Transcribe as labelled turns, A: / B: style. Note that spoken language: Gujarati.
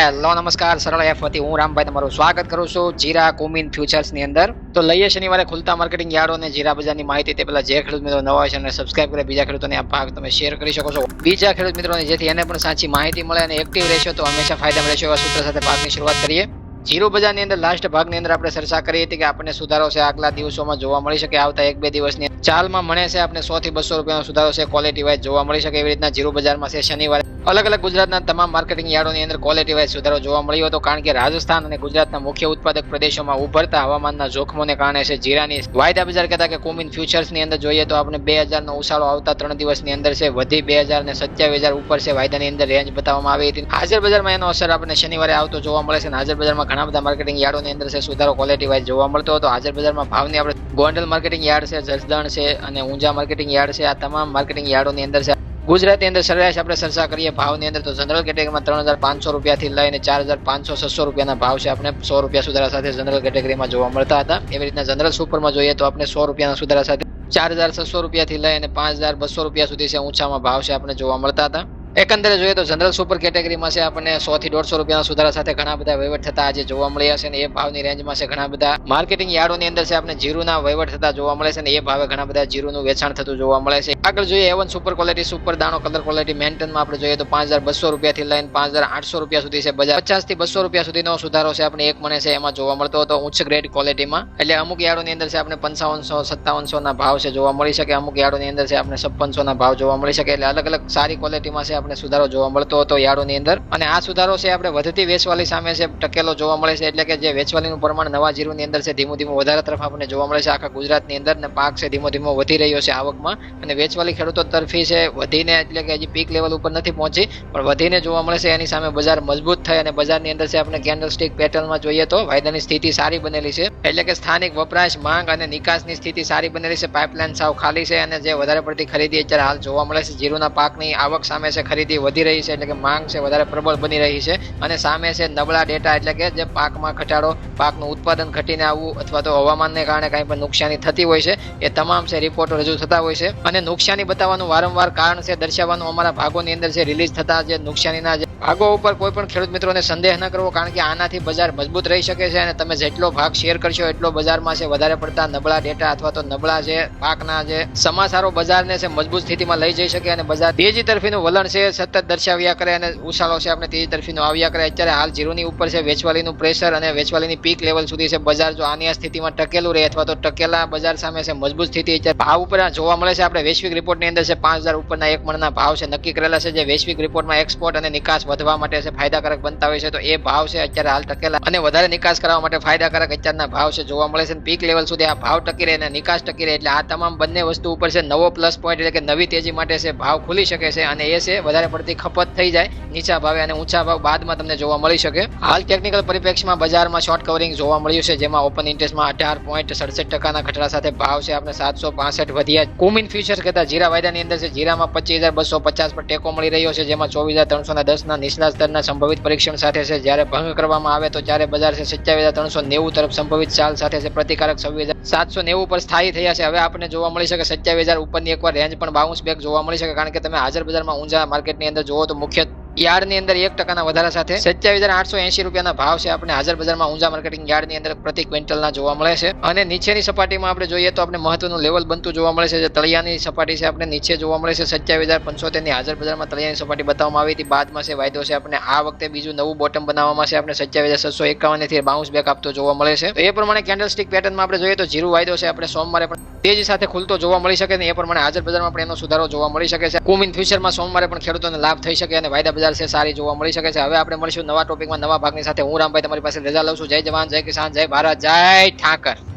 A: હેલો નમસ્કાર, સરળ એફ વતી હું રામભાઈ તમારું સ્વાગત કરું છું જીરા કુમિન ફ્યુચર્સ ની અંદર. તો લઈએ શનિવારે ખુલતા માર્કેટિંગ યાર્ડો અને જીરા બજારની માહિતી. તે પહેલા જે ખેડૂત મિત્રો નવા હોય છે અને સબસ્ક્રાઇબ કરે, બીજા ખેડૂતોને આ ભાગ તમે શેર કરી શકો છો, બીજા ખેડૂત મિત્રોને, જેથી એને પણ સાચી માહિતી મળે અને એક્ટિવ રહેશો તો હંમેશા ફાયદામાં રહેશો. એવા સૂત્ર સાથે ભાગની શરૂઆત કરીએ. જીરો બજારની અંદર લાસ્ટ ભાગની અંદર આપણે ચર્ચા કરી હતી કે આપણને સુધારો છે આગલા દિવસોમાં જોવા મળી શકે. આવતા 1-2 દિવસની ચાલમાં મળે છે આપણે 100 થી 200 રૂપિયાનો સુધારો છે ક્વોલિટી વાઇઝ જોવા મળી શકે. એવી રીતના જીરો બજારમાં છે શનિવારે અલગ અલગ ગુજરાતના તમામ માર્કેટિંગ યાર્ડોની અંદર ક્વોલિટી વાઇઝ સુધારો જોવા મળ્યો હતો. કારણ કે રાજસ્થાન અને ગુજરાતના મુખ્ય ઉત્પાદક પ્રદેશોમાં ઉભરતા હવામાનના જોખમોને કારણે છે જીરાની વાયદા બજાર કહેતા કે કુમિન ફ્યુચર્સની અંદર જોઈએ તો આપણે 2000 નો ઉછાળો આવતા 3 દિવસની અંદર છે વધી 2000 ને 27000 ઉપર છે વાયદાની અંદર રેન્જ બતાવવામાં આવી હતી. હાજર બજારમાં એનો અસર આપણને શનિવારે આવતો જોવા મળે છે. હાજર બજારમાં ઘણા બધા માર્કેટિંગ યાર્ડોની અંદર છે સુધારો ક્વોલિટી વાઇઝ જોવા મળતો હતો. હાજર બજારમાં ભાવની આપણે ગોંડલ માર્કેટિંગ યાર્ડ છે, જસદણ છે અને ઊંઝા માર્કેટિંગ યાર્ડ છે. આ તમામ માર્કેટિંગ યાર્ડોની અંદર છે ગુજરાતની અંદર સરેરાશ આપણે ચર્ચા કરીએ ભાવની અંદર તો જનરલ કેટેગરીમાં 3500 રૂપિયાથી લઈને 4500-600 રૂપિયાના ભાવ છે આપણે 100 રૂપિયા સુધારા સાથે જનરલ કેટેગરીમાં જોવા મળતા હતા. એવી રીતના જનરલ સુપરમાં જોઈએ તો આપણે 100 રૂપિયાના સુધારા સાથે 4600 રૂપિયાથી લઈને 5200 રૂપિયા સુધી છે ઊંચામાં ભાવ છે આપણે જોવા મળતા હતા. એકંદરે જોઈએ તો જનરલ સુપર કેટેગરીમાં છે આપણને 100 થી 150 રૂપિયાના સુધારા સાથે ઘણા બધા વહીવટ થતા આજે જોવા મળ્યા છે. અને એ ભાવની રેન્જમાં છે ઘણા બધા માર્કેટિંગ યાર્ડોની અંદર છે આપણે જીરુના વહીવટ થતા જોવા મળે છે. અને એ ભાવે ઘણા બધા જીરુનું વેચાણ થતું જોવા મળે છે. આગળ જોઈએ A1 સુપર ક્વોલિટી, સુપર દાણો, કલર ક્વોલિટી મેન્ટેનમાં આપણે જોઈએ તો 5200 રૂપિયાથી લઈને 5800 રૂપિયા સુધી છે બજાર. 50 થી 200 રૂપિયા સુધીનો સુધારો છે આપણે એક મણે છે એમાં જોવા મળતો હતો ઉચ્ચ ગ્રેડ ક્વોલિટીમાં. એટલે અમુક યાર્ડોની અંદર છે આપણે 5500-5700 ના ભાવ છે જોવા મળી શકે. અમુક યાર્ડોની અંદર છે આપણે 5600 ના ભાવ જોવા મળી શકે. એટલે અલગ અલગ સારી ક્વોલિટીમાં છે આપણે સુધારો જોવા મળતો હતો યાર્ડોની અંદર. અને આ સુધારો છે આપણે વધતી વેચવાલી સામે છે ટકેલો જોવા મળે છે. એટલે કે જે વેચવાલીનું પ્રમાણ નવા જીરુની અંદર છે ધીમું ધીમું વધારા તરફ આપણને જોવા મળે છે આખા ગુજરાતની અંદર. ને પાક છે ધીમો ધીમો વધી રહ્યો છે આવકમાં. અને વેચવાલી ખેડૂતો તરફી છે વધીને, એટલે કે હજી પીક લેવલ ઉપર નથી પહોંચી પણ વધીને જોવા મળે છે. એની સામે બજાર મજબૂત થઈ અને બજારની અંદર છે આપણે કેન્ડલ સ્ટિક પેટર્નમાં જોઈએ તો વાયદાની સ્થિતિ સારી બનેલી છે. એટલે કે સ્થાનિક વપરાશ, માંગ અને નિકાસની સ્થિતિ સારી બનેલી છે. પાઇપલાઇન સાવ ખાલી છે અને જે વધારે પડતી ખરીદી અત્યારે હાલ જોવા મળે છે. જીરુના પાકની આવક સામે છે ખરીદી વધી રહી છે. એટલે કે માંગ છે વધારે પ્રબળ બની રહી છે. અને સામે છે નબળા ડેટા, એટલે કે જે પાકમાં ઘટાડો, પાકનું ઉત્પાદન ઘટીને આવવું અથવા તો હવામાનને કારણે કાંઈ પણ નુકસાની થતી હોય છે એ તમામ છે રિપોર્ટો રજૂ થતા હોય છે. અને નુકસાની બતાવવાનું વારંવાર કારણ છે દર્શાવવાનું અમારા ભાગોની અંદર છે રિલીઝ થતા જે નુકસાનીના જે ભાગો ઉપર કોઈ પણ ખેડૂત મિત્રોને સંદેહ ન કરવો. કારણ કે આનાથી બજાર મજબૂત રહી શકે છે. અને તમે જેટલો ભાગ શેર કરશો એટલો બજારમાં છે વધારે પડતા નબળા ડેટા અથવા તો નબળા જે પાકના જે સમાચારો બજારને છે મજબૂત સ્થિતિમાં લઈ જઈ શકે અને બજાર તેજી તરફીનું વલણ છે સતત દર્શાવ્યા કરે અને ઉછાળો છે આપણે તેજી તરફીનો આવ્યા કરે. અત્યારે હાલ જીરુની ઉપર છે વેચવાલીનું પ્રેશર અને વેચવાલીની પીક લેવલ સુધી છે બજાર જો આની આ સ્થિતિમાં ટકેલું રહે અથવા તો ટકેલા બજાર સામે છે મજબૂત સ્થિતિ અત્યારે ભાવ ઉપર જોવા મળે છે. આપણે વૈશ્વિક રિપોર્ટની અંદર છે 5000 ઉપરના એક મણના ભાવ છે નક્કી કરેલા છે. જે વૈશ્વિક રિપોર્ટમાં એક્સપોર્ટ અને નિકાસ વધવા માટે છે ફાયદાકારક બનતા હોય છે. તો એ ભાવ છે અત્યારે હાલ ટકેલા અને વધારે નિકાસ કરવા માટે ફાયદાકારક અત્યારના ભાવ છે જોવા મળે છે. પીક લેવલ સુધી આ ભાવ ટકી રહે અને નિકાસ ટકી રહે એટલે આ તમામ બંને વસ્તુ ઉપર છે નવો પ્લસ પોઈન્ટ, એટલે કે નવી તેજી માટે છે ભાવ ખુલી શકે છે. અને એ છે વધારે પડતી ખપત થઈ જાય નીચા ભાવે અને ઊંચા ભાવ બાદમાં તમને જોવા મળી શકે. હાલ ટેકનિકલ પરિપ્રેક્ષમાં બજારમાં શોર્ટ કવરિંગ જોવા મળ્યું છે જેમાં ઓપન ઇન્ટરેસ્ટમાં 18.67% ઘટાડા સાથે ભાવ છે આપણે 765 વધ્યા. કુમિન ફ્યુચર્સ કહેતા જીરા વાયદાની અંદર છે જીરામાં 25250 પર ટેકો મળી રહ્યો છે જેમાં 24310 ના નીચલા સ્તરના સંભવિત પરીક્ષણ સાથે છે. જ્યારે ભંગ કરવામાં આવે તો ત્યારે બજાર છે 27390 તરફ સંભવિત ચાલ સાથે છે પ્રતિકારક 26790 પર સ્થાયી થયા છે. હવે આપણને જોવા મળી શકે 27000 ઉપરની એકવાર રેન્જ પણ બાઉન્સ બેક જોવા મળી શકે. કારણ કે તમે હાજર બજારમાં ઊંઝા માર્કેટની અંદર જોવો તો મુખ્ય યાર્ડની અંદર 1% વધારા સાથે 27880 રૂપિયાના ભાવ છે આપણે હાજર બજારમાં ઊંઝા માર્કેટિંગ યાર્ડની અંદર પ્રતિ ક્વિન્ટલના જોવા મળે છે. અને નીચેની સપાટીમાં આપણે જોઈએ તો આપણે મહત્વનું લેવલ બનતું જોવા મળે છે. જે તળિયાની સપાટી છે આપણે નીચે જોવા મળે છે 27075 ની હાજર બજારમાં તળિયાની સપાટી બતાવવામાં આવી હતી. બાદમાં છે વાયદો છે આપણે આ વખતે બીજું નવું બોટમ બનાવવામાં છે આપણે 27651 થી બાઉન્સ બેક આપતો જોવા મળે છે. તો એ પ્રમાણે કેન્ડલ સ્ટિક પેટર્નમાં આપણે જોઈએ તો જીરો વાયદો છે આપણે સોમવારે પણ તેજી સાથે ખુલતો જોવા મળી શકે ને એ પ્રમાણે હાજર બજારમાં પણ એનો સુધારો જોવા મળી શકે છે. કુમિન ફ્યુચરમાં સોમવારે પણ ખેડૂતોને લાભ થઈ શકે અને વાયદા બજાર છે સારી જોવા મળી શકે છે. હવે આપણે મળીશું નવા ટોપિકમાં નવા ભાગની સાથે. હું રામભાઈ તમારી પાસે રજા લઉં છું. જય જવાન, જય કિસાન, જય ભારત, જય ઠાકર.